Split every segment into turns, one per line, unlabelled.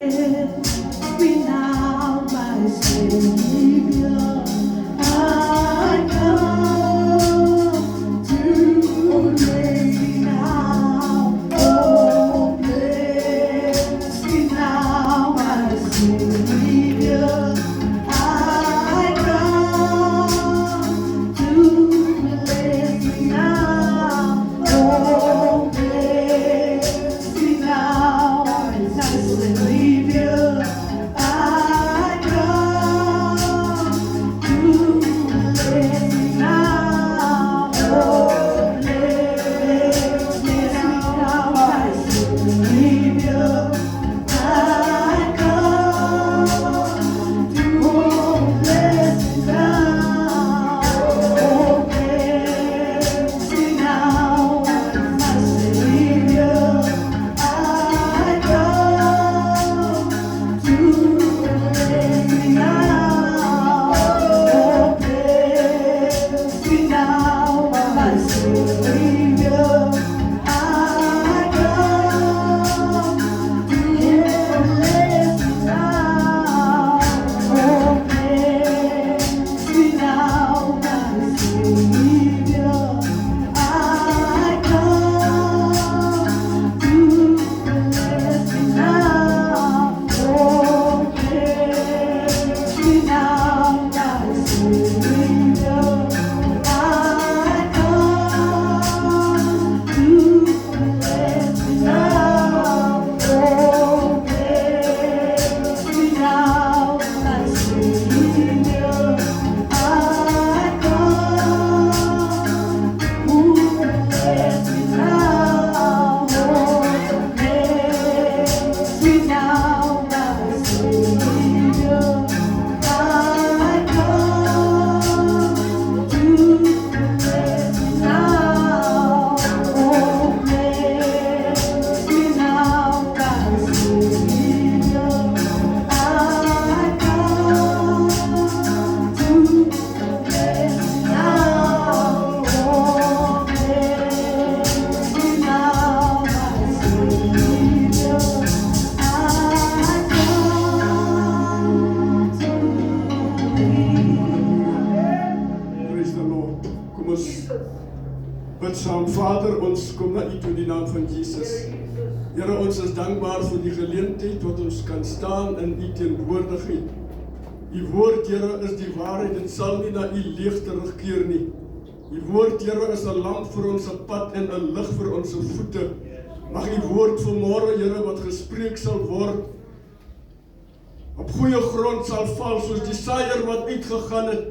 Me now, my Savior, I come to lay now. Oh, bless me now, my Savior, I come to bless me now. Oh, bless me now, my Savior. I come to bless me now. Oh, bless me now, my Savior. I come to bless me now. Oh, bless me now, my Savior. I come to bless me now. Oh, bless me now, my Savior. I come to bless me now. Oh, bless me now, my Savior. I come to bless me now. Oh, bless me now, my Savior. I come to bless me now. Oh, bless me now, my Savior. I come to bless me now. Oh, bless me now, my Savior. I come to bless me now. Oh, bless me now, my Savior. I come to bless me now. Oh, bless me now, my Savior. I come to thee.
Praise the Lord. Kom ons bid saam. Vader, ons kom na U toe in die naam van Jesus. Here, ons is dankbaar vir die geleentheid wat ons kan staan in U teenwoordigheid. U woord, Here, is die waarheid. Dit sal nie na U leeg terugkeer nie. U woord, Here, is 'n lamp vir ons pad en 'n lig vir ons voete. Mag U woord vanmôre, Here, wat gespreek sal word, op goeie grond sal val, soos die saaier wat uitgegaan het,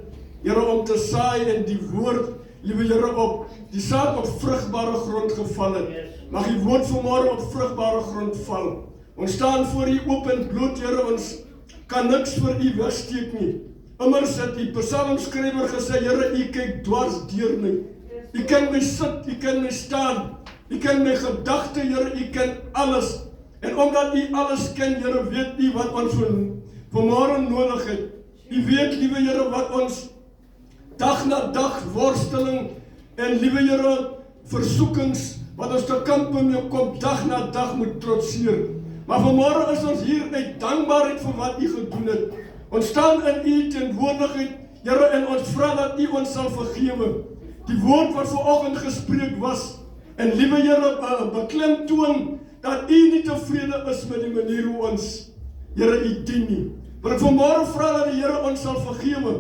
Here, om te saai en die woord, liewe Here, op die saad op vrugbare grond geval het. Mag U woord vanmôre op vrugbare grond val. Ons staan voor U oop en bloot, Here, ons kan niks vir U wegsteek nie. Immers het die psalmskrywer gesê, Here, U kyk dwars deur my. U ken my sit, U ken my staan, U ken my gedagte, Here, U ken alles. En omdat U alles ken, Here, weet U wat ons vanmôre nodig het. U weet, liewe Here, wat ons dag na dag worsteling en, liewe Here, versoekings wat ons te kamp mee kom, dag na dag moet trotseer. Maar vanmôre is ons hier uit dankbaarheid vir wat U gedoen het. Ons staan in U teenwoordigheid, Here, en ons vra dat U ons sal vergewe. Die woord wat vanoggend gespreek was, en liewe Here, beklemtoon dat U nie tevrede is met die manier hoe ons, Here, U dien nie. Maar ek vanmôre vra dat die Here ons sal vergewe.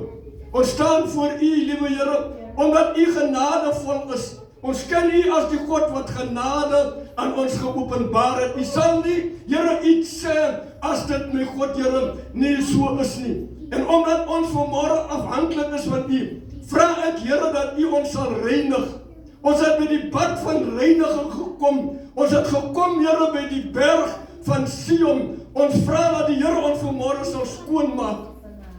Ons staan voor U, liewe Here, omdat U genadevol is. Ons ken U as die God wat genade aan ons geopenbaar het. U sal nie, Here, iets sê as dit my God, Here, nie so is nie. En omdat ons vanmôre afhanklik is van U, vra ek, Here, dat U ons sal reinig. Ons het by die bad van reiniging gekom. Ons het gekom, Here, by die berg van Sion. Ons vra dat die Here ons vanmôre sal skoonmaak.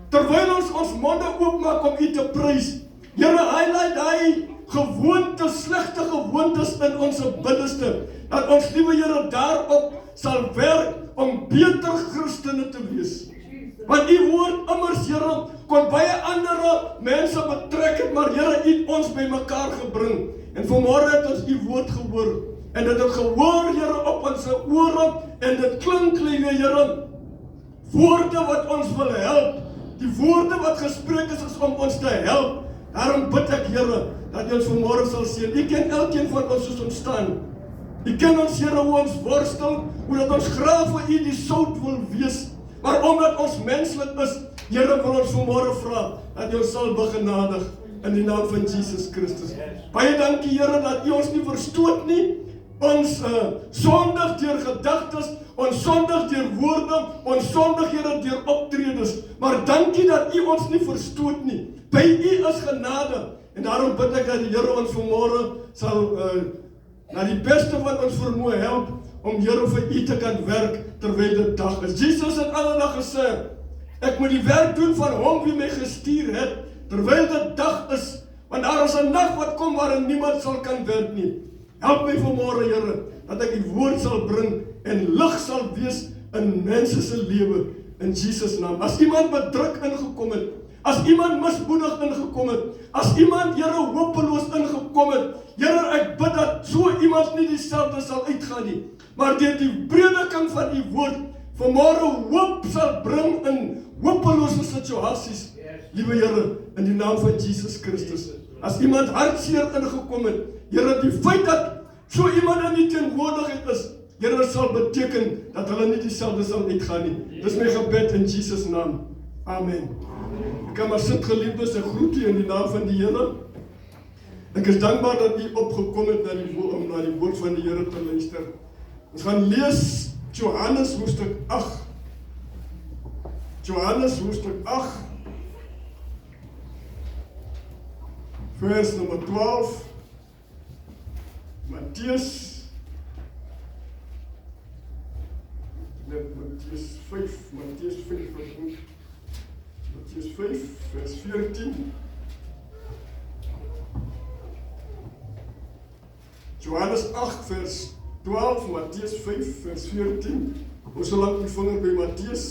Terwyl ons monde oopmaak om U te prys. Here, highlight daai gewoontes, slegte gewoontes in ons binneste. Dat ons, liewe Here, daarop sal werk om beter Christene te wees. Want U woord immers, Here, kon baie ander mense betrek het, maar Here, U het ons by mekaar gebring. En vanmôre het ons U woord gehoor. En dit het gehoor, Here, op ons ore, en dit klink, liewe Here, woorde wat ons wil help. Die woorde wat gespreek is om ons te help. Daarom bid ek, Here, dat U ons vanmôre sal seën. U ken elkeen van ons soos ons staan. U ken ons, Here, hoe ons worstel, hoe dat ons graag vir U die sout wil wees. Maar omdat ons menslik is, Here, wil ons vanmôre vra dat U ons sal begenadig in die naam van Jesus Christus. Baie dankie, Here, dat U ons nie verstoot nie. Ons sondig deur gedagtes, ons sondig deur woorde, ons sondig, Here, deur optredes. Maar dankie dat U ons nie verstoot nie. By U is genade. En daarom bid ek dat die Here ons vanmôre sal na die beste wat ons vermoë help om, Here, vir U te kan werk terwyl dit dag is. Jesus het alle dag gesê, ek moet die werk doen van Hom wie my gestuur het, terwyl dit dag is, want daar is 'n nag wat kom waarin niemand sal kan werk nie. Help my vanmôre, Here, dat ek die woord sal bring en lig sal wees in mense se lewe, in Jesus naam. As iemand bedruk ingekom het, as iemand mismoedig ingekom het, as iemand, Here, hopeloos ingekom het, Here, ek bid dat so iemand nie dieselfde sal uitgaan nie, maar deur die prediking van U woord, vanmôre hoop sal bring in hopelose situasies. Liewe Here, in die naam van Jesus Christus. As iemand hartseer ingekom het, Here, die feit dat so iemand in die teenwoordigheid is, Here, sal beteken dat hulle nie dieselfde sal uitgaan nie. Dis my gebed in Jesus naam. Amen. Ek kan maar sit, geliefdes, ek groet U in die naam van die Here. Ek is dankbaar dat U opgekom het om na die woord van die Here te luister. Ons gaan lees Johannes hoofstuk 8. Johannes hoofstuk 8. Vers nummer 12. Matteus 5, Matteus 5, vers 14. Johannes 8, vers 12, Matteus 5, vers 14. Ons sal lank die vinger by Matteus,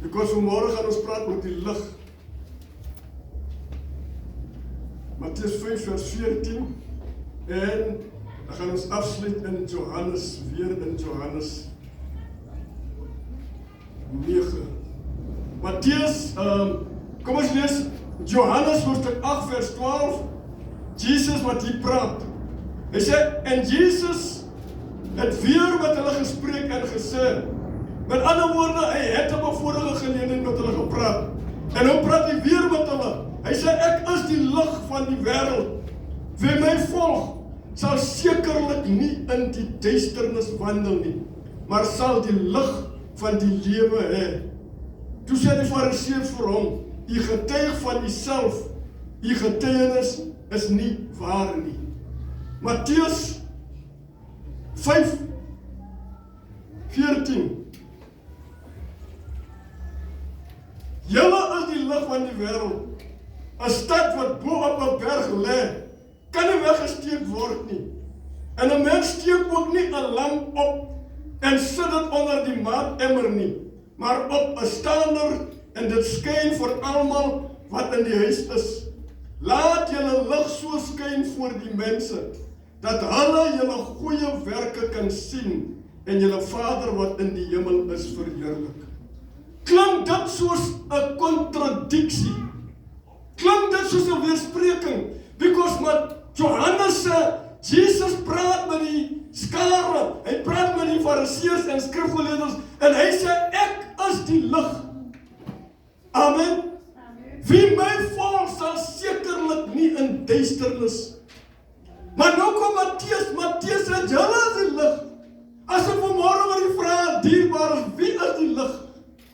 because vanmôre gaan ons praat oor die lig. Matteus 5, vers 14. En dan gaan ons afsluit in Johannes, weer in Johannes 9. Matteus, kom ons lees Johannes hoofstuk 8 vers 12. Jesus wat hier praat. Hy sê, en Jesus het weer met hulle gespreek en gesê, met ander woorde, hy het op 'n vorige geleentheid met hulle gepraat. En nou praat hy weer met hulle. Hy sê, ek is die lig van die wêreld. Wie my volg, sal sekerlik nie in die duisternis wandel nie, maar sal die lig van die lewe hê. Toe sê die Fariseërs vir hom, u getuig van uself, u getuienis is nie waar nie. Matteus 5, 14. Julle is die lig van die wêreld. 'n Stad wat bo op 'n berg lê, kan nie weggesteek word nie. En 'n mens steek ook nie 'n lamp op en sit dit onder die maatemmer nie, maar op 'n staander, en dit skyn vir almal wat in die huis is. Laat julle lig so skyn voor die mense, dat hulle julle goeie werke kan sien en julle Vader wat in die hemel is verheerlik. Klink dit soos 'n kontradiksie? Klink dit soos 'n weerspreking? Because wat Johannes sê, Jesus praat met die skare, hy praat met die Fariseërs en skrifgeleerdes, en hy sê, ek is die lig. Amen. Wie my volg sal sekerlik nie in duisternis. Maar nou kom Matteus sê, julle is die lig. As ek vanmôre oor die vraag, dierbaar, wie is die lig?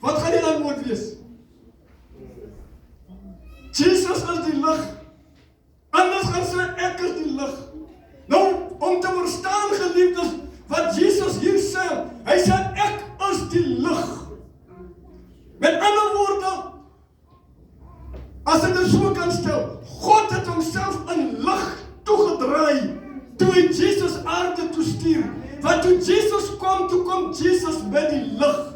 Wat gaan die antwoord wees? Jesus is die lig. Anders gaan sê, ek is die lig. Nou, om te verstaan, geliefdes, wat Jesus hier sê, hy sê, ek is die lig. Met ander woorde, as ek dit so kan stel, God het homself in lig toegedraai, toe hy Jesus aarde toe stuur. Want toe Jesus kom, toe kom Jesus met die lig.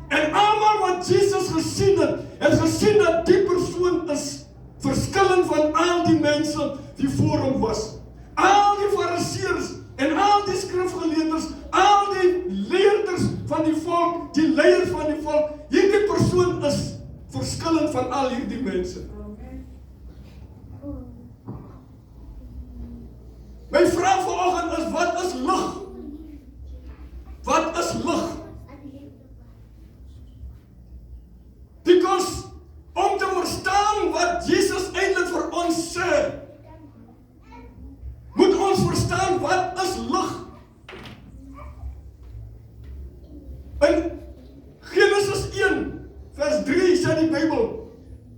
En almal wat Jesus gesien het gesien dat die persoon is verskillend van al die mense die voor hom was. Al die Fariseërs en al die skrifgeleerders, al die leerders van die volk, die leiers van die volk, al hierdie mense. My vraag vanoggend is, wat is lig? Wat is lig? Because om te verstaan wat Jesus eintlik vir ons sê, moet ons verstaan wat is lig. In Genesis 1 vers 3 sê die Bybel,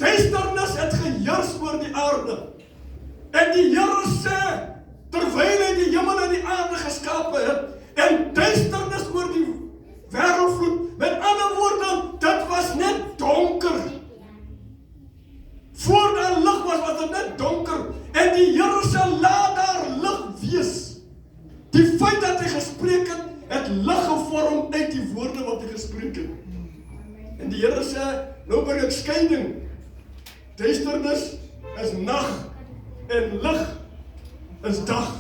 duisternis het geheers oor die aarde. En die Here sê, terwyl hy die hemel en die aarde geskape het, en duisternis oor die wêreld vloed, met ander woorde, dit was net donker. Voor daar lig was dit net donker, en die Here sê, laat daar lig wees. Die feit dat hy gespreek het lig gevorm uit die woorde wat hy gespreek het. En die Here sê, nou bring ek skeiding. Duisternis is nag, en lig is dag.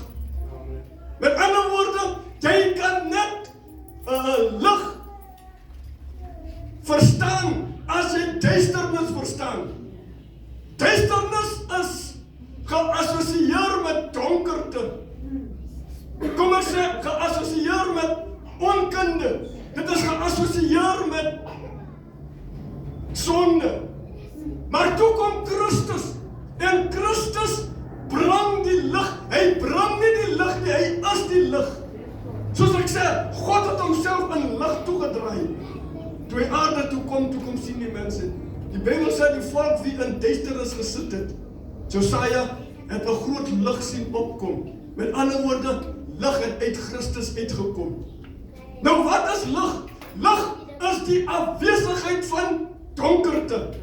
Met ander woorde, jy kan net lig verstaan as jy duisternis verstaan. Duisternis is geassosieer met donkerte. Kom ek sê, geassosieer met onkunde. Dit is geassosieer met sonde. Maar toe kom Christus, en Christus bring die lig. Hy bring nie die lig nie, hy is die lig. Soos ek sê, God het homself in lig toegedraai. Toe hy aarde toe kom sien die mense. Die Bybel sê die volk wie in duisternis gesit het, Josia het 'n groot lig sien opkom. Met ander woorde, lig het uit Christus uitgekom. Nou wat is lig? Lig is die afwesigheid van donkerte.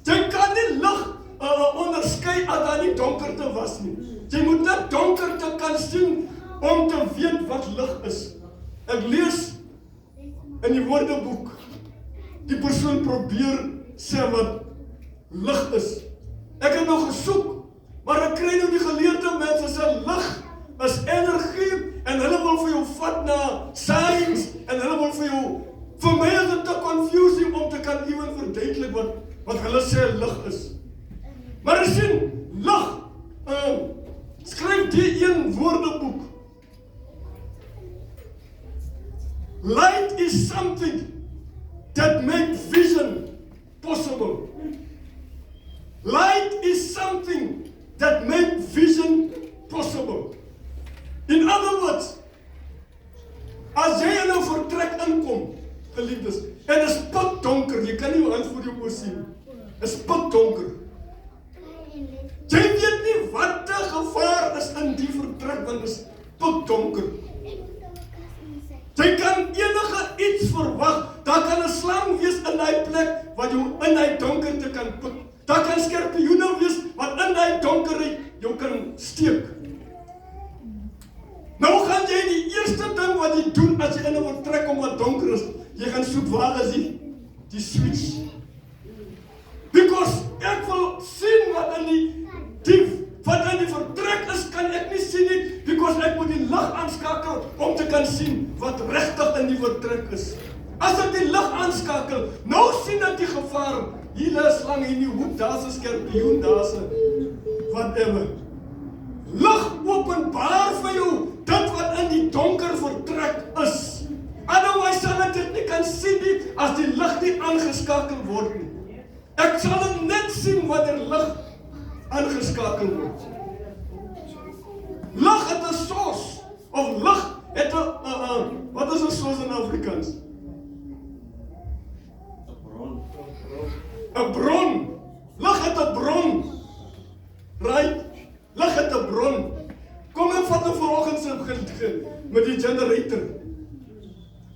Jy kan nie lig onderskei as daar nie donkerte was nie. Jy moet net donkerte kan sien om te weet wat lig is. Ek lees in die woordeboek, die persoon probeer sê wat lig is. Ek het nou gesoek, maar ek kry nou die geleerde mense sê lig is energie, en hulle wil vir jou vat na science, en hulle wil vir my is dit te confusing om te kan iemand verduidelik wat hulle sê lig is. Maar as jy lig, skryf die een woordeboek. Light is something that makes vision possible. Light is something that makes vision possible. In other words, as jy in 'n vertrek inkom, geliefdes, en is pikdonker, jy kan nie jou hand voor jou oë sien, is pikdonker. Jy weet nie wat die gevaar is in die vertrek, want is pikdonker. Jy kan enige iets verwag, daar kan 'n slang wees in die plek, wat jou in die donkerte kan pik. Daar kan skorpioene wees, wat in die donkerheid jou kan steek. Nou gaan jy die eerste ding wat jy doen, as jy in 'n vertrek kom wat donker is, jy gaan soek waar is die switch. Because ek wil sien wat in die vertrek is, kan ek nie sien nie, because ek moet die lig aanskakel, om te kan sien wat regtig in die vertrek is. As ek die lig aanskakel, nou sien ek die gevaar, hier is slang in die hoek, daar is 'n skorpioen, daar is 'n whatever. Lig openbaar vir jou, dit wat in die donker vertrek is. Otherwise sal ek dit nie kan sien nie, as die lig nie aangeskakel word nie. Ek sal dit net sien wanneer lig aangeskakel word. Lig het 'n source, of lig het 'n, wat is 'n source in Afrikaans? 'n bron. Lig het 'n bron. Right? Lig het 'n bron. Kom ek vat nou vanoggend met die generator.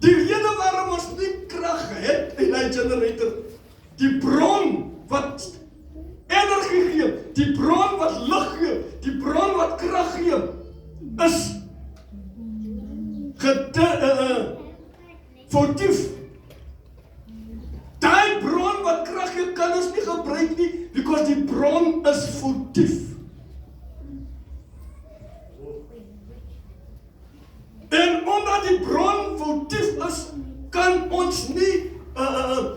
Die rede waarom ons nie krag het in die generator, die bron wat energie gee, die bron wat lig gee, die bron wat krag gee, is foutief. Die bron wat krag gee, kan ons nie gebruik nie, because die bron is foutief. En omdat die bron foutief is, kan ons nie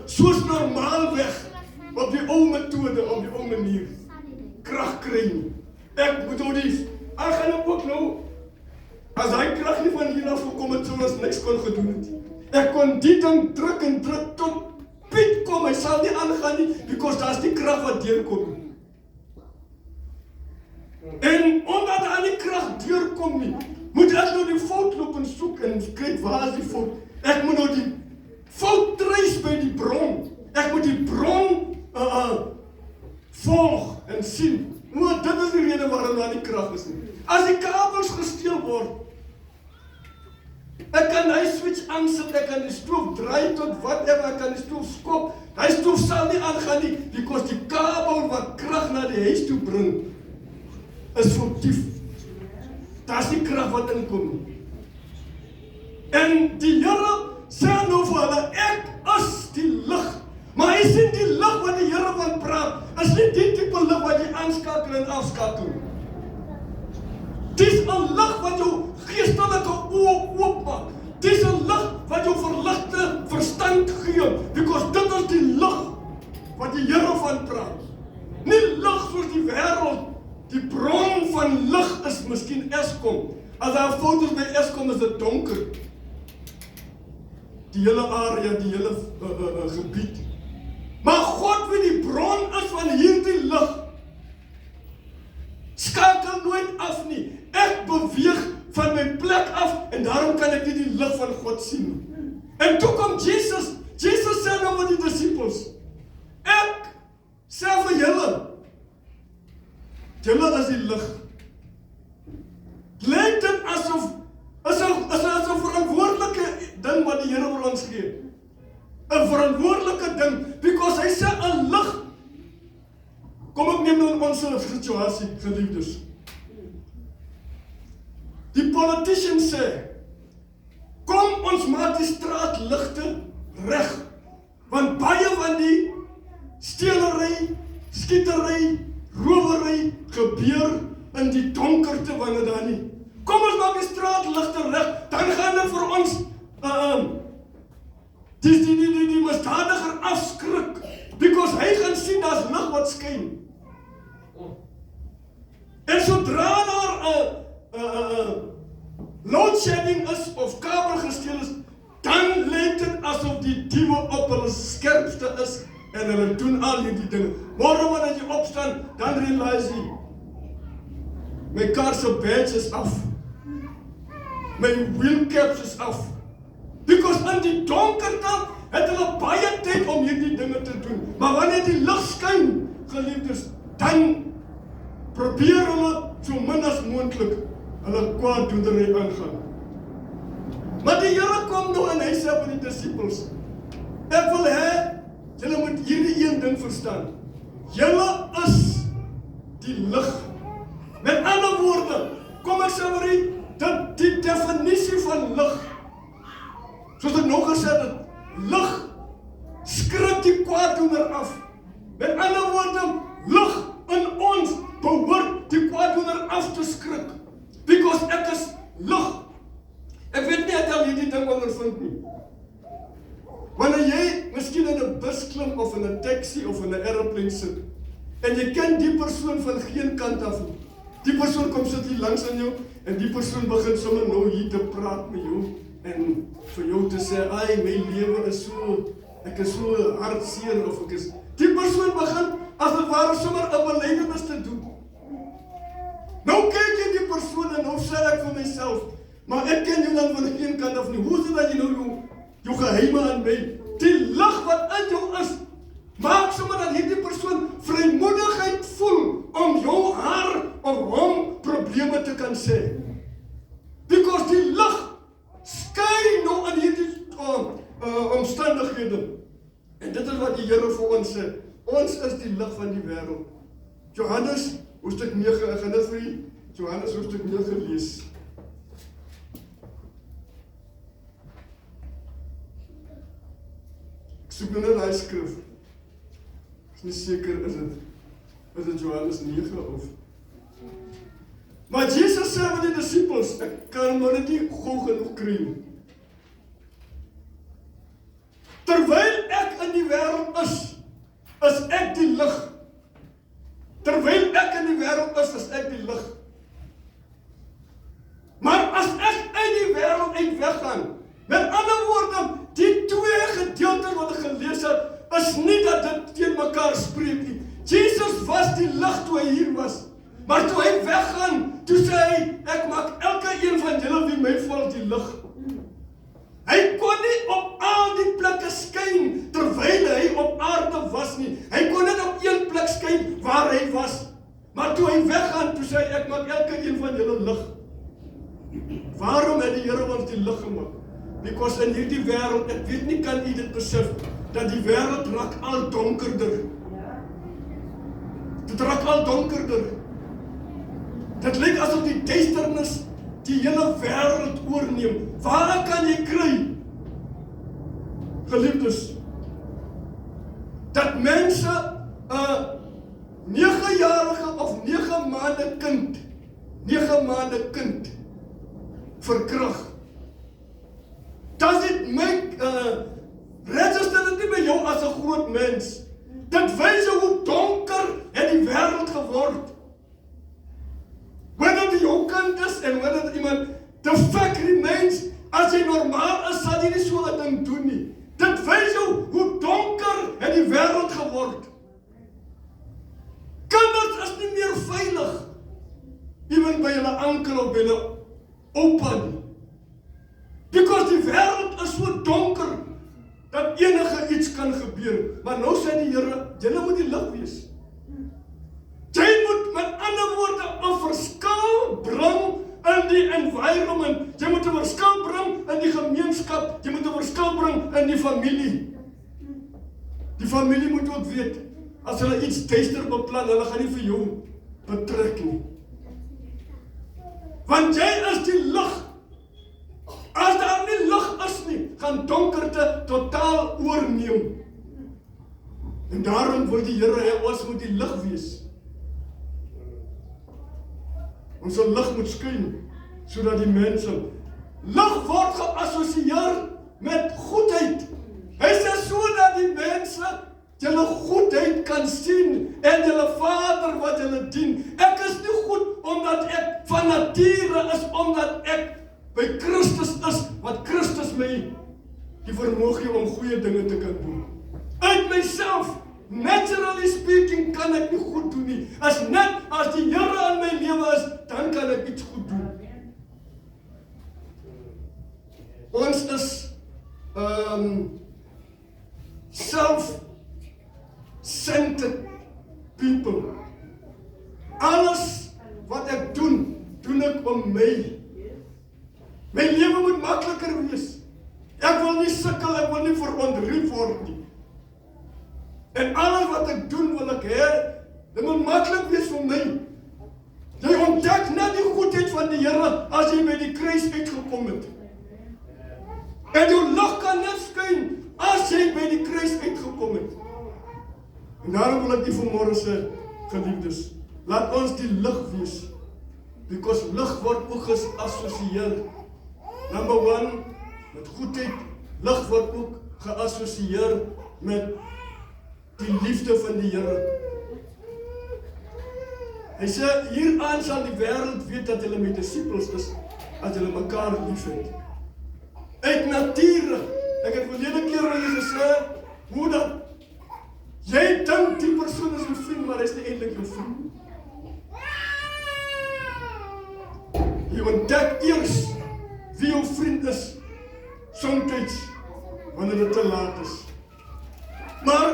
soos normaalweg op die ou metodes metode op die ou manier krag kry nie. Ek moet nou die, ek gaan ook nou, as hy krag nie van hier af gekom het, sou ons niks kon gedoen het. Ek kon die ding druk en druk tot Piet kom, hy sal nie aangaan nie, because daar is die krag wat deurkom. En omdat daar nie krag deurkom nie, moet ek nou die fout loop en soek en kyk waar is die fout. Ek moet nou die fout trace by die bron. Ek moet die bron volg en sien. Maar dit is die rede waarom daar nie krag is nie. As die kabels gesteel word, ek kan die switch aansit, ek kan die stoof draai tot whatever, ek kan die stoof skop, die stoof sal nie aangaan nie, because die kabel wat krag na die huis toe bring, is foutief. Daar is nie krag wat inkom nie. En die Here sê nou vir hulle, ek is die lig. Maar hy sien die lig wat die Here van praat, is nie die tipe lig wat jy aanskakel en afskakel. Dis 'n lig wat jou geestelike oë oopmaak. Dis 'n lig wat jou verligte verstand gee, because dit is die lig wat die Here van praat. Nie lig soos die wêreld. Die bron van lig is miskien Eskom. As daar foto's by Eskom is dit donker. Die hele area, die hele gebied. Maar God weet die bron is van hierdie lig. Skakel nooit af nie. Ek beweeg van my plek af en daarom kan ek nie die lig van God sien. En toe kom Jesus. Jesus sê nou vir die disippels, ek sê vir julle, julle is die lig. Lyk dit asof is 'n verantwoordelike ding wat die Here vir ons gee. 'n verantwoordelike ding, because hy sê 'n lig. Kom ek neem nou in ons situasie, geliefdes. Die politician sê, kom ons maak die straatligte reg, want baie van die stelery, skietery, rowery gebeur in die donkerte wanneer daar nie. Kom ons maak die straatligte reg, dan gaan dit vir ons die misdadiger afskrik, because hy gaan sien daar's lig wat skyn. En sodra daar load shedding is of kabel gesteel is, dan lyk dit asof die diewe op hulle skerpste is en hulle doen al hierdie dinge. Môre wanneer jy opstaan, dan realize jy, my kar se badge is af. My wheel caps is af. Because in die donkerte het hulle baie tyd om hierdie dinge te doen. Maar wanneer die lig skyn, geliefdes, dan probeer hulle so min as moontlik hulle kwaaddoenery aangaan. Maar die Here kom nou en hy sê vir die disippels, ek wil hê, julle moet hierdie een ding verstaan. Julle is die lig. Met ander woorde, kom ek sê vir u, dat die definisie van lig, soos ek nog gesê het, lig skrik die kwaaddoener af. Met ander woorde, lig in ons behoort die kwaaddoener af te skrik. Because ek is lig. Ek weet nie het al hierdie ding ondervind nie. Wanneer jy miskien in 'n bus klim of in 'n taxi of in 'n aeroplane sit, en jy ken die persoon van geen kant af nie. Die persoon kom sit hier langs aan jou, en die persoon begin sommer nou hier te praat met jou, en vir jou te sê, ai, my lewe is so, ek is so hartseer, of ek is, die persoon begin, as het ware sommer 'n belydenis te doen. Nou kyk jy die persoon, en nou sê ek vir myself, maar ek ken jou dan van geen kant af nie, hoe is dit dat jy nou jou geheime aan my, die lig wat in jou is, maak sommer dat hierdie persoon vrymoedigheid voel, om jou haar of hom probleme te kan sê. Because die lig skyn nou in hierdie omstandighede. En dit is wat die Here vir ons sê. Ons is die lig van die wêreld. Johannes, hoofstuk 9, ek gaan dit vir u, Johannes hoofstuk 9 lees. Ek soek nou net die skrif. Ek is nie seker, is dit Johannes 9 of... Maar Jesus sê vir die disippels, ek kan maar net nie gou genoeg kry nie. Terwyl ek in die wêreld is ek die lig. mekaar spreek nie. Jesus was die lig toe hy hier was. Maar toe hy weggaan, toe sê hy, ek maak elke een van julle wie my volg die lig. Hy kon nie op al die plekke skyn terwyl hy op aarde was nie. Hy kon net op een plek skyn waar hy was. Maar toe hy weggaan, toe sê hy, ek maak elke een van julle lig. Waarom het die Here ons die lig gemaak? Because in hierdie wêreld, ek weet nie, kan u dit besef, dat die wêreld raak al donkerder. Dit raak al donkerder. Dit lyk asof die duisternis die hele wêreld oorneem. Waar kan jy kry, geliefdes, dat mense 9-jarige of 9 maande kind verkrag? Does it make register dit nie by jou as 'n groot mens? Dit wys jou hoe donker het die wêreld geword. Whether dit jou kind is en whether dit iemand, the fact remains, as jy normaal is, sal jy nie so 'n ding doen nie. Dit wys jou hoe donker het die wêreld geword. Kinders is nie meer veilig, even by hulle ankel of by hulle oupa nie. Because die wêreld is so donker, dat enige iets kan gebeur. Maar nou sê die Here, julle moet die lig wees. Jy moet met ander woorde 'n verskil bring in die environment. Jy moet 'n verskil bring in die gemeenskap. Jy moet 'n verskil bring in die familie. Die familie moet ook weet, as hulle iets duister beplan, hulle gaan nie vir jou betrek nie. Want jy is die lig. As daar nie lig is nie, gaan donkerte totaal oorneem. En daarom wil die Here hê ons moet die lig wees. Ons lig moet skyn, sodat die mense, lig word geassosieer met goedheid. Hy sê sodat die mense julle goedheid kan sien en julle Vader wat julle dien. Ek is nie goed omdat ek van nature is, omdat ek by Christus is, wat Christus my die vermoë gee om goeie dinge te kan doen. Uit myself, naturally speaking, kan ek nie goed doen nie. As net as die Here in my lewe is, dan kan ek iets goed doen. Ons is self-centered people. Alles wat ek doen ek om my. My lewe moet makliker wees. Ek wil nie sukkel, ek wil nie verontrief word nie. En alles wat ek doen wil ek hê, dit moet maklik wees vir my. Jy ontdek net die goedheid van die Here as jy by die kruis uitgekom het. En jou lig kan net skyn as jy by die kruis uitgekom het. En daarom wil ek die vanmôre sê, geliefdes, laat ons die lig wees. Because lig word ook geassosieer. Number 1, met goedheid. Lig word ook geassosieer met die liefde van die Here. Hy sê, hieraan sal die wêreld weet dat hulle my disippels is, as hulle mekaar liefhet. Uit nature. Ek het verlede keer al gesê, hoe dat jy dink die persoon is jou vriend, maar hy is nie eintlik jou vriend. Jy ontdek eers wie jou vriend is, soms wanneer dit te laat is. Maar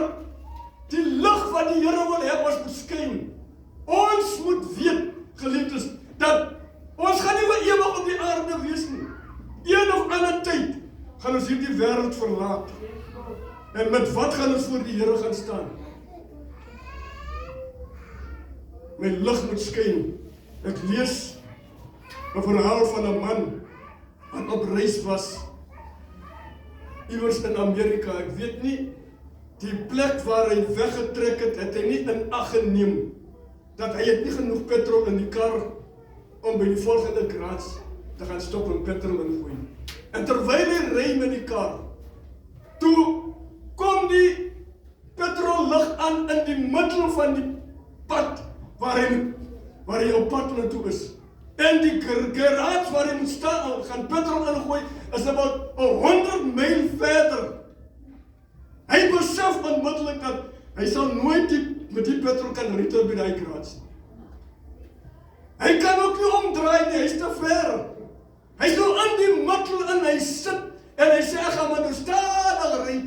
die lig wat die Here wil hê ons moet skyn. Ons moet weet, geliefdes, dat ons gaan nie vir ewig op die aarde wees nie. Een of ander tyd gaan ons hierdie wêreld verlaat. En met wat gaan ons voor die Here gaan staan? My lig moet skyn. Ek lees 'n verhaal van 'n man wat op reis was iewers in Amerika. Ek weet nie, die plek waar hy weggetrek het, het hy nie in ag geneem dat hy het nie genoeg petrol in die kar om by die volgende garage te gaan stop en petrol ingooi. En terwyl hy ry met die kar, toe kom die petrollig aan in die middel van die pad waar hy op pad naartoe is. En die garage waar hy moet staan, gaan petrol ingooi, is about 100 myl verder. Hy besef onmiddellik dat Hy sal nooit met die petrol kan retail by die garage. Hy kan ook nie omdraai nie, hy is te ver. Hy is nou in die middel en hy sit en hy sê, ek gaan maar nou stadig ry,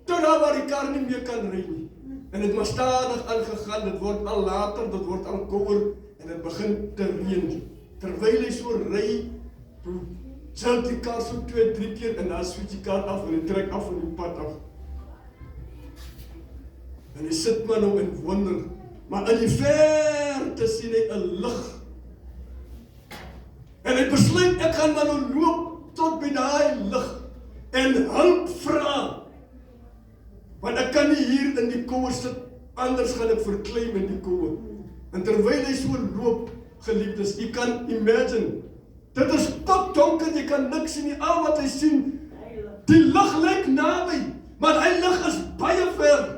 tot daar waar die kar nie meer kan ry nie. En het maar stadig aangegaan, dit word al later, dit word al kouer, en het begin te reën. Terwyl hy so ry, toe tilt die kar so 2-3 keer, en dan switch die kar af, en hy trek af van die pad af. En hy sit maar nou en wonder, maar in die verte sien hy 'n lig. En hy besluit, ek gaan maar nou loop tot by daai lig, en hulp vra. Want ek kan nie hier in die koue sit, anders gaan ek verkleim in die koue. En terwyl hy so loop, geliefdes, jy kan imagine, dit is pikdonker, jy kan niks sien nie, al wat hy sien, die lig lyk naby, maar hy lig is baie ver.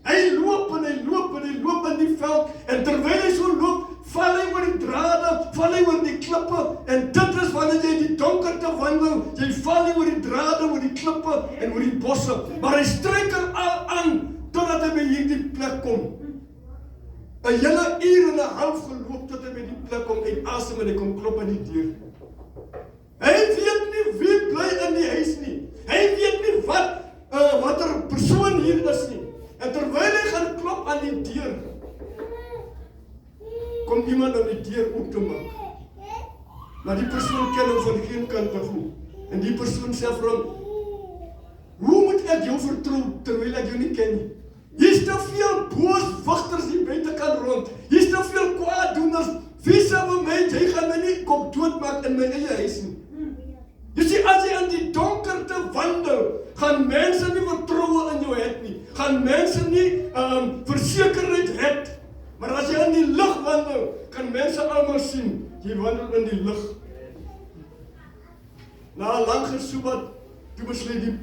Hy loop en hy loop en hy loop in die veld, en terwyl hy so loop, val hy oor die drade, val hy oor die klippe, en dit is wanneer jy in die donkerte wandel, jy val nie oor die drade, oor die klippe en oor die bosse, maar hy struikel al aan, totdat hy by hierdie plek kom. 'n hele uur en 'n half geloop, tot hy by die plek kom, en asem en hy kom klop aan die deur. Hy weet nie wie bly in die huis nie, hy weet nie wat persoon hier is nie, en terwyl hy gaan klop aan die deur, kom iemand aan die deur oop te maak. Maar die persoon ken hom van geen kant af nie. En die persoon sê vir hom, hoe moet ek jou vertrou terwyl ek jou nie ken nie? Hier's te veel booswigters hier buitekant rond. Hier's te veel kwaaddoeners. Wie sal vir my, jy gaan my nie kom doodmaak in my eie huis nie. Jy sien, as jy in die donkerte wandel, gaan mense nie vertroue in jou het nie. Gaan mense nie versekerheid het. Maar as jy in die lig wandel, kan mense almal sien, jy wandel in die lig. Na 'n lang gesoebat, toe besluit die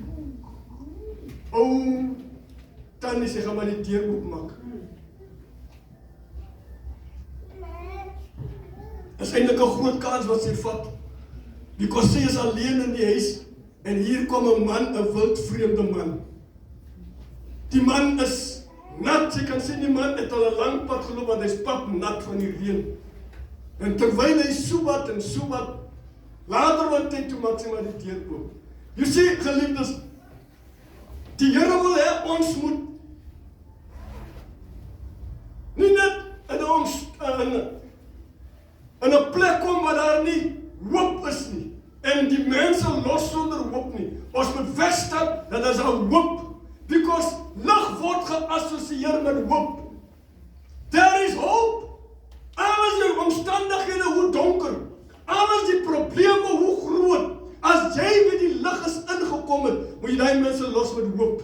ou tannie sê, gaan maar die deur oopmaak. Dit is eintlik 'n groot kans wat sy vat. Because sy is alleen in die huis, en hier kom 'n man, 'n wild vreemde man. Die man is nat, jy kan sien die man het al 'n lang pad geloop, want hy is pap nat van die reën. En terwyl hy soebat en soebat, later wat tyd toe maak sy maar die deur oop. Jy sien, geliefdes, die Here wil hê ons moet nie net in 'n plek kom waar daar nie hoop is nie, en die mense los sonder hoop nie. Ons moet wegstap, dat is 'n hoop, because lig word geassosieer met hoop. There is hope. Alles jou omstandighede hoe donker, alles die probleme hoe groot, as jy met die lig is ingekom het, moet jy die mense los met hoop.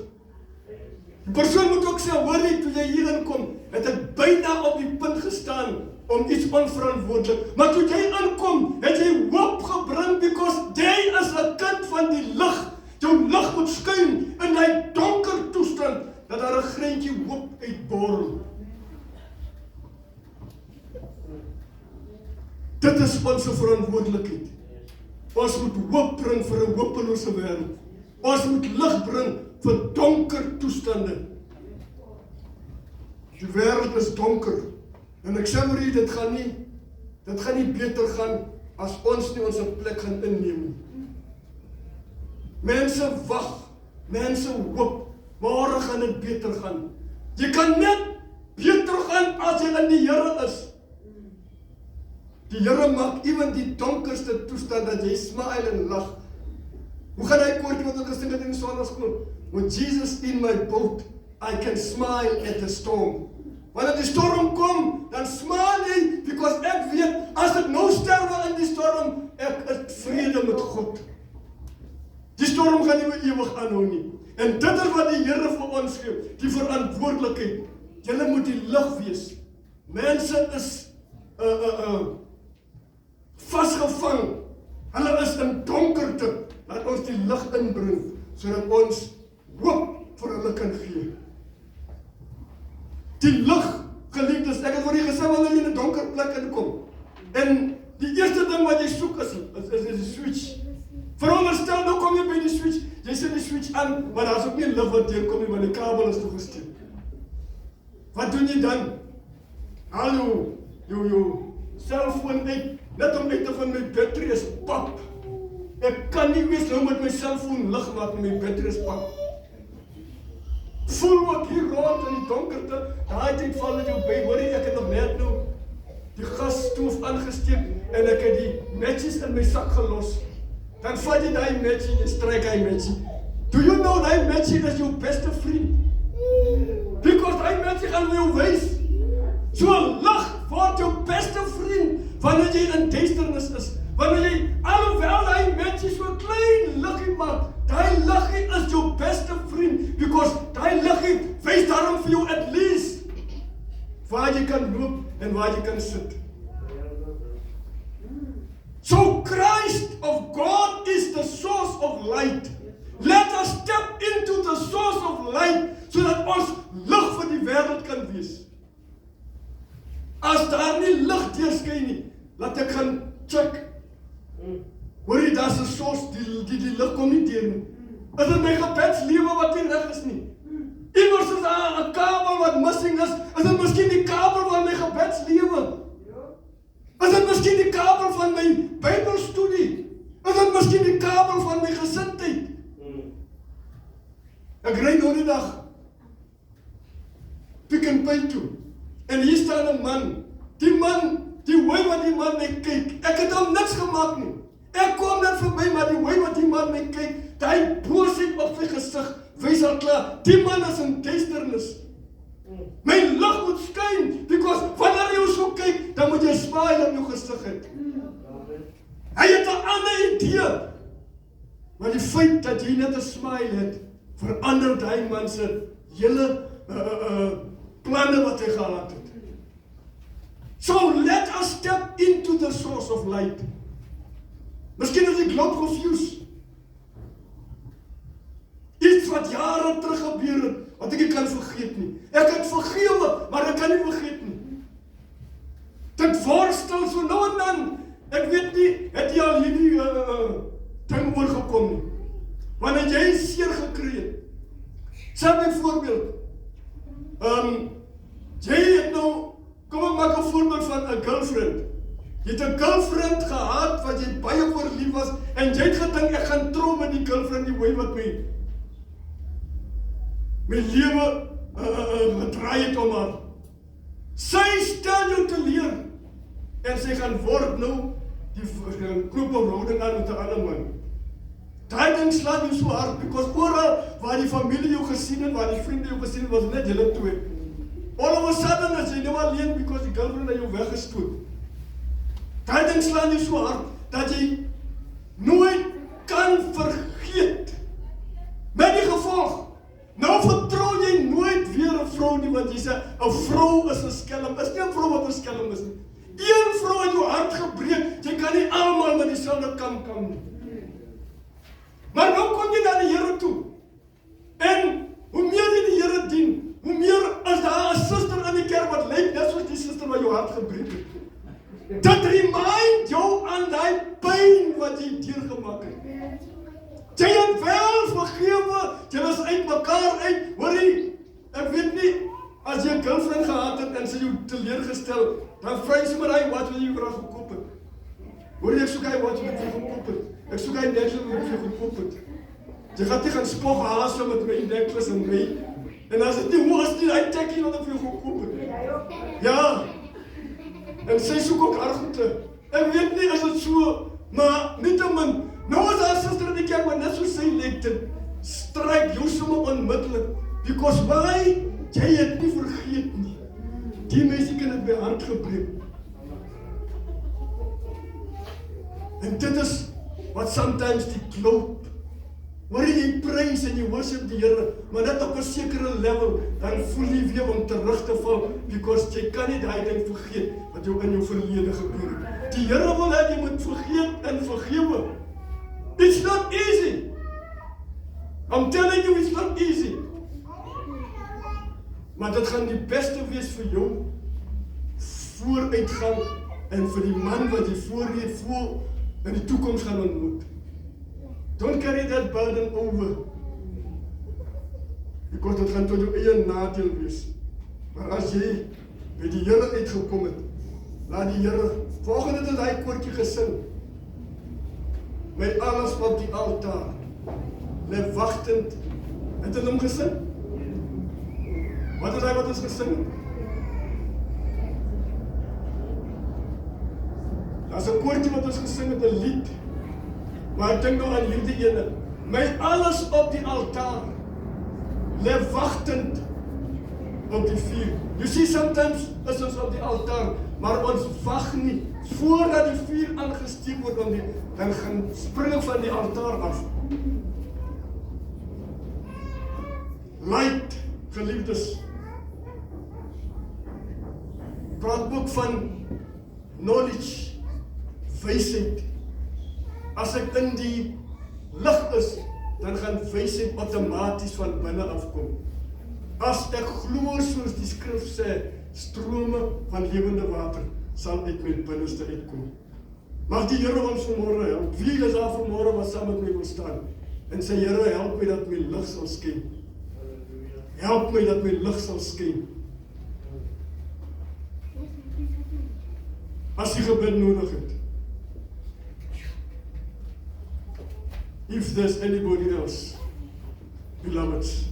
Die persoon moet ook sê, hoor jy, toe jy hier inkom, het ek byna op die punt gestaan om iets onverantwoordelik, maar toe jy inkom, het jy hoop gebring, because jy is 'n kind van die lig. Jou lig moet skyn in die donker toestand, dat daar 'n greintjie hoop uitborrel. Dit is ons verantwoordelikheid. Ons moet hoop bring vir 'n hopelose wêreld. Ons moet lig bring vir donker toestande. Die wêreld is donker. En ek sê maar dit gaan nie beter gaan as ons nie ons plek gaan inneem nie. Mense wag, mense hoop, môre gaan dit beter gaan. Jy kan net beter gaan as jy in die Here is. Die Here maak ewen die donkerste toestand dat jy smile en lag. Hoe gaan hy koortjie wat ons gesing het in die sonnaskool? When Jesus in my boat, I can smile at the storm. Wanneer die storm kom, dan smile jy, because ek weet, as ek nou sterwe in die storm, ek het vrede met God. Die storm gaan nie ewig aanhou nie. En dit is wat die Here vir ons gee, die verantwoordelikheid. Julle moet die lig wees. Mense is vasgevang. Hulle is in donkerte. Laat ons die lig inbring, sodat ons hoop vir hulle kan gee. Die lig, geliefdes, ek het voor jy gesê, wanneer jy in 'n donker plek inkom. En die eerste ding wat jy soek is die switch. Veronderstel, nou kom jy by die switch, jy sit die switch aan, maar daar is ook nie lig wat deurkom nie, want die kabel is toegesteek. Wat doen jy dan? Haal jou selfoon uit, net om uit te van my battery is pap. Ek kan nie wees nou met my selfoon lig maak en my battery is pap. Voel ook hier rond in die donkerte, daai tyd val dit jou by, hoor jy, ek het nog net nou die gasstoof aangesteek en ek het die matches in my sak gelos. Dan vat jy daai matchie en jy stryk hy matchie. Do you know daai matchie is jou beste vriend? Because daai matchie gaan jou wys. So lig word jou beste vriend wanneer jy in duisternis is. Wanneer jy alhoewel daai matchie so klein liggie maak, daai liggie is jou beste vriend. Because daai liggie wys daarom vir jou at least waar jy kan loop en waar jy kan sit. So Christ of God is the source of light. Let us step into the source of light sodat ons lig vir die wêreld kan wees. As daar nie lig deurskyn nie, laat ek gaan check. Hoor jy, daar's 'n source die lig kom nie deur nie. Is dit my gebedslewe wat nie reg is nie? Iewers is daar 'n kabel wat missing is. Is dit miskien die kabel van my gebedslewe? Is dit miskien die kabel van my Bybelstudie? Is dit miskien die kabel van my gesindheid? Ek ry nou die dag Pick n Pay toe. En hier staan 'n man. Die hoe wat die man my kyk. Ek het hom niks gemaak nie. Ek kom net verby, maar die hoe wat die man my kyk, daai boosheid op sy gesig, wys al klaar, die man is in duisternis. My lig moet skyn, because wanneer jy so kyk, dan moet jy smile op jou gesig hê. Hy het 'n ander idee. Maar die feit dat jy net 'n smile het, verander daai man se hele planne wat hy gehad het. So let us step into the source of light. Miskien is ek glad confused. Iets wat jare terug gebeur het, wat ek nie kan vergeet nie. Ek het vergewe, maar ek kan nie vergeet nie. Dit worstel so nou en dan. Ek weet nie, het jy al hierdie ding oorgekom nie. Wanneer jy seer gekry het. Sê byvoorbeeld, jy het nou, kom ek maak 'n voorbeeld van 'n girlfriend. Jy het 'n girlfriend gehad wat jy baie voor lief was en jy het gedink ek gaan trou met die girlfriend die hoe wat my lewe gedraai het om haar. Sy stel jou te leer en sy gaan word nou die knoopverhouding aan met 'n ander man. Daai ding slaan jou so hard, because oral waar die familie jou gesien het, waar die vriende jou gesien het, was net julle twee. All of a sudden is jy nou alleen because die girlfriend het jou weggestoot. Daai ding slaan jou so hard, dat jy nooit kan vergeet. Met die gevolg, nou vertrou jy nooit weer 'n vrou nie, want jy sê, 'n vrou is 'n skelm, is nie 'n vrou wat 'n skelm is nie. Een vrou het jou hart gebreek, jy kan nie almal met dieselfde kam nie. Maar nou kom jy na die Here toe, en hoe meer jy die Here dien, hoe meer is daar 'n suster in die kerk wat lyk net soos die suster wat jou hart gebreek het. Dit remind jou aan die pyn wat jy deurgemaak het. Jy het wel vergewe, jy is uit mekaar uit, hoor jy, ek weet nie, as jy 'n girlfriend gehad het en sy jou teleurgestel, dan vra jy sommer hy, wat wil jy graag gekoop het? Hoor jy, ek soek hy, wat wil jy gekoop het? Ek soek hy necklace wat jy gekoop het. Jy gaat nie gaan spog haas met my necklace en my, en as het nie hoe is nie, hy tekkie wat ek vir jou gekoop het. Ja, en sy soek ook haar goede. Ek weet nie, is het so, maar nietemin, nou is haar sister in die kerk, maar net so sy lyk, dit stryk jou sommer onmiddellik, because why? Jy het nie vergeet nie. Die mense kan het by hart gebreek. En dit is wat sometimes die kloop, waar jy prys en jy worship die Here, maar net op 'n sekere level, dan voel jy weer om terug te val, because jy kan nie daai ding vergeet, wat jou in jou verlede gebeur het. Die Here wil hê jy moet vergeet en vergewe. It's not easy. I'm telling you, it's not easy. Maar dit gaan die beste wees vir jou, vooruitgang, en vir die man wat jy voor in die toekoms gaan ontmoet. Don't carry that burden over. Because dit gaan tot jou eie nadeel wees. Maar as jy by die Here uitgekom het, laat die Here, volgende het hy koortjie gesing, my alles op die altaar, lê wagtend, het hulle hom gesing? Wat is hy wat ons gesing het? Daar is 'n koortjie wat ons gesing het, 'n lied, maar ek dink nou aan hierdie ene, my alles op die altaar, lê wagtend op die vuur. You see, sometimes is ons op die altaar, maar ons wag nie, voordat die vuur aangesteek word, dan gaan spring ek van die altaar af. Light, geliefdes, praat ook van knowledge, wysheid. As ek in die lig is, dan gaan wysheid outomaties van binne afkom. As ek glo soos die skrif sê, strome van lewende water sal uit my binneste uitkom. Mag die Here ons vanmôre help. Wie is daar vanmôre wat saam met my wil staan? En sê, Here, help my dat my lig sal skyn. Help my dat my lig sal skyn. As jy gebed nodig het. If there's anybody else, beloveds,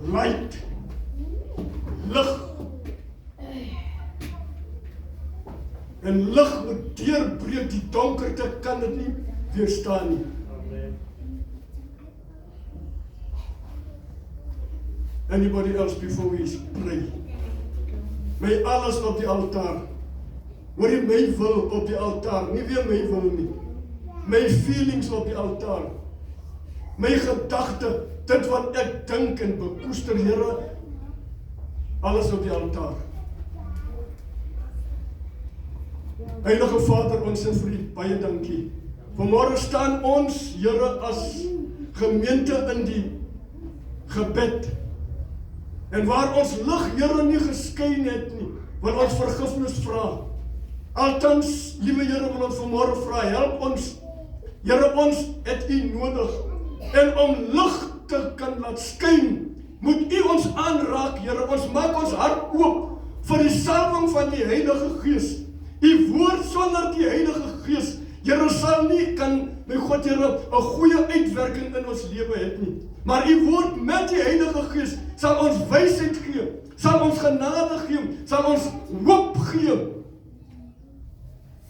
light, lig. En lig moet deurbreek die donkerte, kan dit nie weerstaan nie. Anybody else before we pray? My alles op die altaar. Hoor jy, my wil op die altaar, nie weer my wil nie. My feelings op die altaar. My gedagte, dit wat ek dink en bekoester, Here, alles op die altaar. Heilige Vader, ons en vriend, baie dankie. Vanmôre staan ons, Here, as gemeente in die gebed. En waar ons lig, Here, nie geskyn het nie, wil ons vergifnis vra. Altans, liewe Here, wil ons vanmôre vra, help ons. Here, ons het U nodig. En om lig te kan laat skyn, moet U ons aanraak, Here. Ons maak ons hart oop vir die salwing van die Heilige Gees. U woord sonder die Heilige Gees, Here, sal nie kan, my God, Here, 'n goeie uitwerking in ons lewe het nie. Maar U woord met die Heilige Gees sal ons wysheid gee, sal ons genade gee, sal ons hoop gee,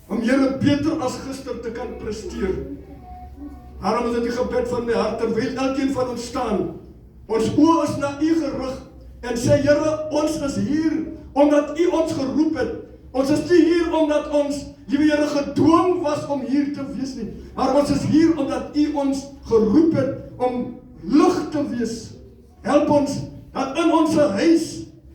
om Here beter as gister te kan presteer. Daarom is dit die gebed van my hart, terwyl elkeen van ons staan, ons oë is na U gerig, en sê, Here, ons is hier, omdat U ons geroep het. Ons is nie hier omdat ons, liewe Here, gedwing was om hier te wees nie, maar ons is hier omdat U ons geroep het om lig te wees. Help ons dat in ons huis,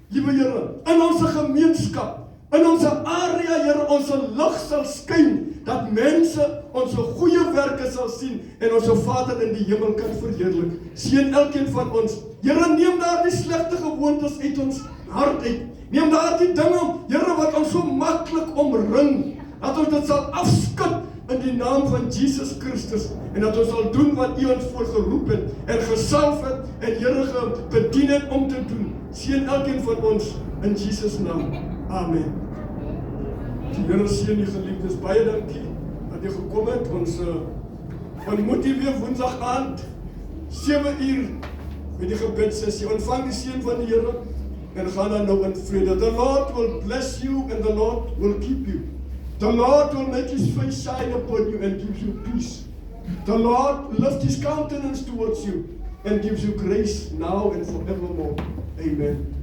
liewe Here, in ons gemeenskap, in ons area, Here, ons lig sal skyn, dat mense ons goeie werke sal sien en ons Vader in die hemel kan verheerlik. Seën elkeen van ons. Here, neem daar die slegte gewoontes uit ons hart uit. Neem daar die dinge, Here, wat ons so maklik omring, dat ons dit sal afskud in die naam van Jesus Christus, en dat ons sal doen wat U ons voor geroep het, en gesalf het, en Here bedien het om te doen. Seën elkeen van ons, in Jesus naam. Amen. Die Here seën U geliefdes, baie dankie, dat U gekom het. Ons ontmoet U weer woensdag aand, 7 uur, met die gebedsessie. Ontvang die seën van die Here, en gaan dan nou in vrede. The Lord will bless you and the Lord will keep you. The Lord will make His face shine upon you and gives you peace. The Lord lift His countenance towards you and gives you grace now and forevermore. Amen.